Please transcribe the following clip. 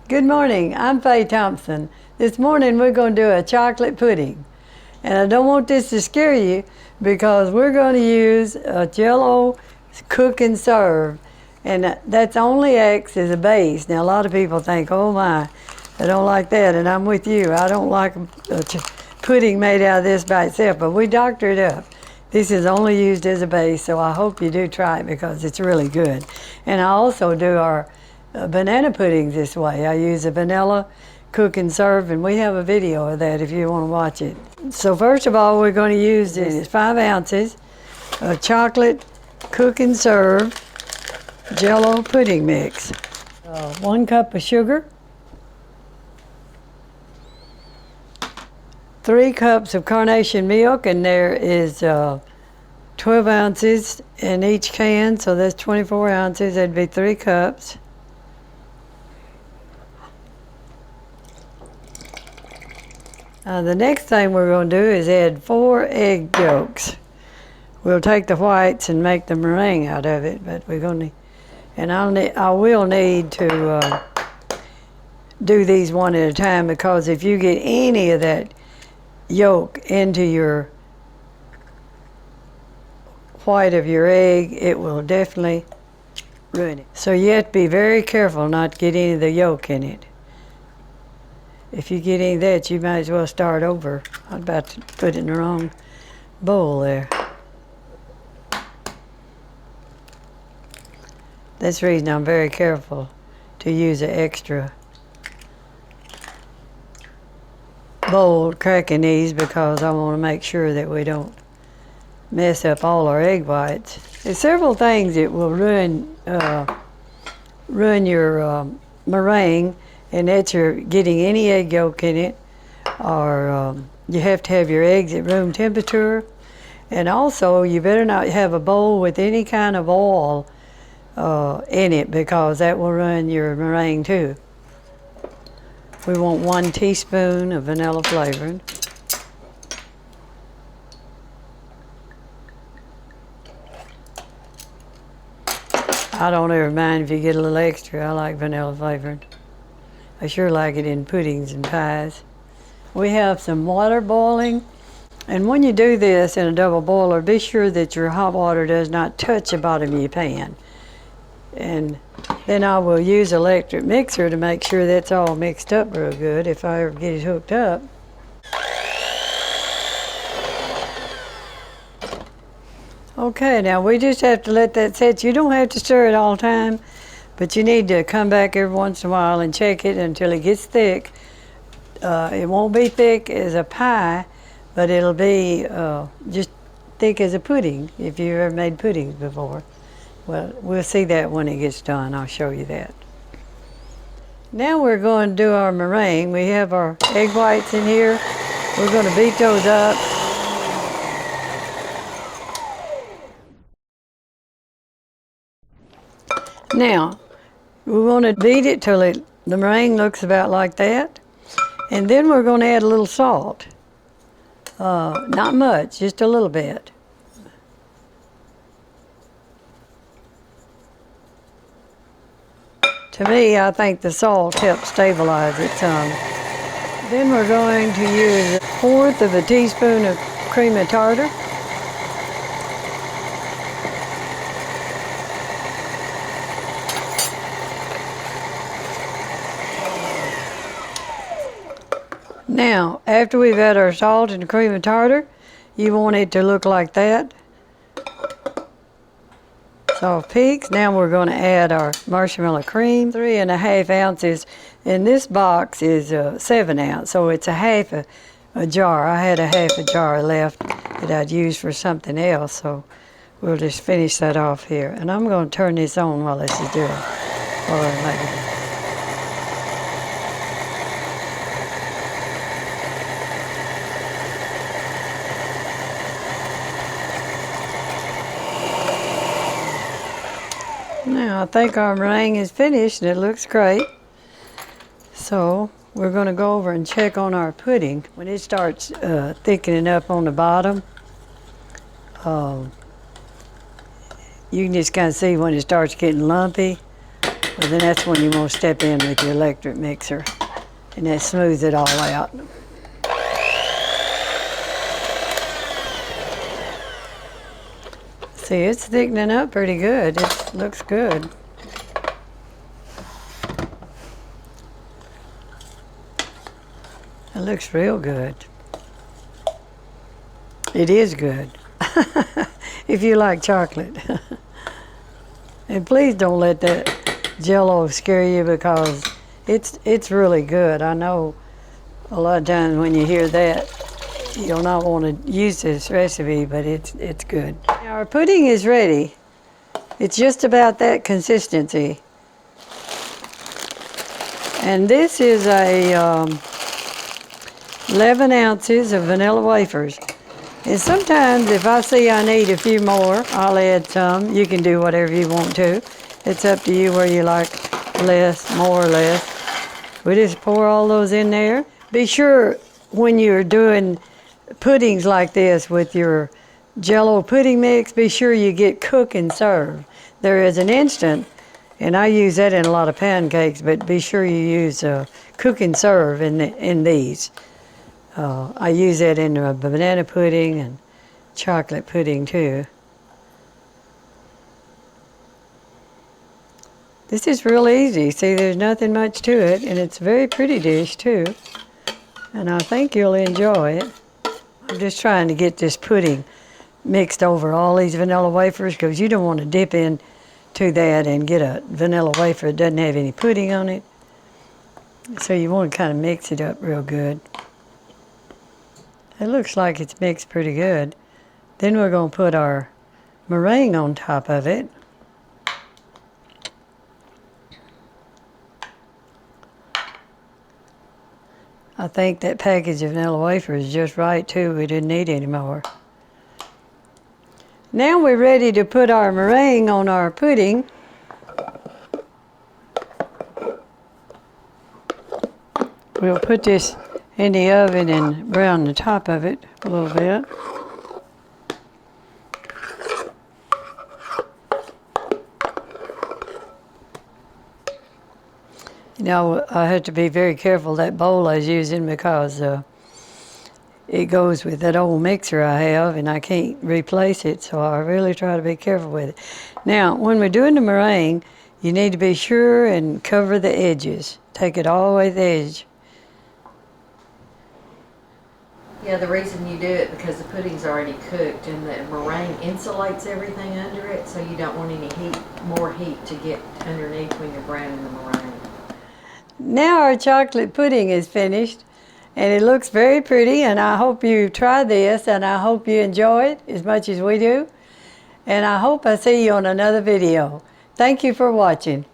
Good morning, I'm Faye Thompson. This morning we're going to do a chocolate pudding. And I don't want this to scare you because we're going to use a Jello cook and serve. And that's only acts as a base. Now a lot of people think, oh my, I don't like that, and I'm with you. I don't like a pudding made out of this by itself, but we doctor it up. This is only used as a base, so I hope you do try it because it's really good. And I also do our banana puddings this way. I use a vanilla cook and serve, and we have a video of that if you want to watch it. So first of all, we're going to use this 5 ounces of chocolate cook and serve Jello pudding mix. 1 cup of sugar, 3 cups of Carnation milk, and there is 12 ounces in each can, so that's 24 ounces. That'd be 3 cups. The next thing we're going to do is add 4 egg yolks. We'll take the whites and make the meringue out of it, but we're going to, and I will need to do these one at a time, because if you get any of that yolk into your white of your egg, it will definitely ruin it. So you have to be very careful not to get any of the yolk in it. If you get any of that, you might as well start over. I'm about to put it in the wrong bowl there. That's the reason I'm very careful to use an extra bowl cracking these, because I want to make sure that we don't mess up all our egg whites. There's several things that will ruin your meringue, and that's your getting any egg yolk in it, or you have to have your eggs at room temperature, and also you better not have a bowl with any kind of oil in it, because that will ruin your meringue too. We want 1 teaspoon of vanilla flavoring. I don't ever mind if you get a little extra. I like vanilla flavoring. I sure like it in puddings and pies. We have some water boiling, and when you do this in a double boiler, be sure that your hot water does not touch the bottom of your pan. And then I will use an electric mixer to make sure that's all mixed up real good if I ever get it hooked up. Okay, now we just have to let that set. You don't have to stir it all the time, but you need to come back every once in a while and check it until it gets thick. It won't be thick as a pie, but it'll be just thick as a pudding, if you've ever made puddings before. Well, we'll see that when it gets done. I'll show you that. Now we're going to do our meringue. We have our egg whites in here. We're going to beat those up. Now, we want to beat it till the meringue looks about like that. And then we're going to add a little salt. Not much, just a little bit. To me, I think the salt helps stabilize it some. Then we're going to use 1/4 of a teaspoon of cream of tartar. Now, after we've had our salt and cream of tartar, you want it to look like that. Soft peaks. Now we're going to add our marshmallow cream, 3½ ounces. And this box is 7 ounce, so it's a half a jar. I had a half a jar left that I'd use for something else, so we'll just finish that off here. And I'm going to turn this on while this is doing, while I'm making it. Now I think our meringue is finished and it looks great. So we're going to go over and check on our pudding. When it starts thickening up on the bottom, you can just kind of see when it starts getting lumpy. But then that's when you want to step in with your electric mixer, and that smooths it all out. See, it's thickening up pretty good. It looks good. It looks real good. It is good. If you like chocolate. And please don't let that Jello scare you, because it's really good. I know a lot of times when you hear that, you'll not want to use this recipe, but it's good. Now our pudding is ready. It's just about that consistency. And this is a 11 ounces of vanilla wafers. And sometimes if I see I need a few more, I'll add some. You can do whatever you want to. It's up to you where you like less, more or less. We just pour all those in there. Be sure when you're doing puddings like this with your Jello pudding mix, be sure you get cook and serve. There is an instant, and I use that in a lot of pancakes, but be sure you use cook and serve in these. I use that in banana pudding and chocolate pudding too. This is real easy. See, there's nothing much to it, and it's a very pretty dish too. And I think you'll enjoy it. I'm just trying to get this pudding mixed over all these vanilla wafers, because you don't want to dip into that and get a vanilla wafer that doesn't have any pudding on it. So you want to kind of mix it up real good. It looks like it's mixed pretty good. Then we're going to put our meringue on top of it. I think that package of vanilla wafers is just right too. We didn't need any more. Now we're ready to put our meringue on our pudding. We'll put this in the oven and brown the top of it a little bit. You know, I have to be very careful that bowl I was using, because it goes with that old mixer I have, and I can't replace it, so I really try to be careful with it. Now, when we're doing the meringue, you need to be sure and cover the edges. Take it all the way to the edge. Yeah, the reason you do it because the pudding's already cooked and the meringue insulates everything under it, so you don't want any more heat to get underneath when you're browning the meringue. Now our chocolate pudding is finished, and it looks very pretty, and I hope you try this, and I hope you enjoy it as much as we do. And I hope I see you on another video. Thank you for watching.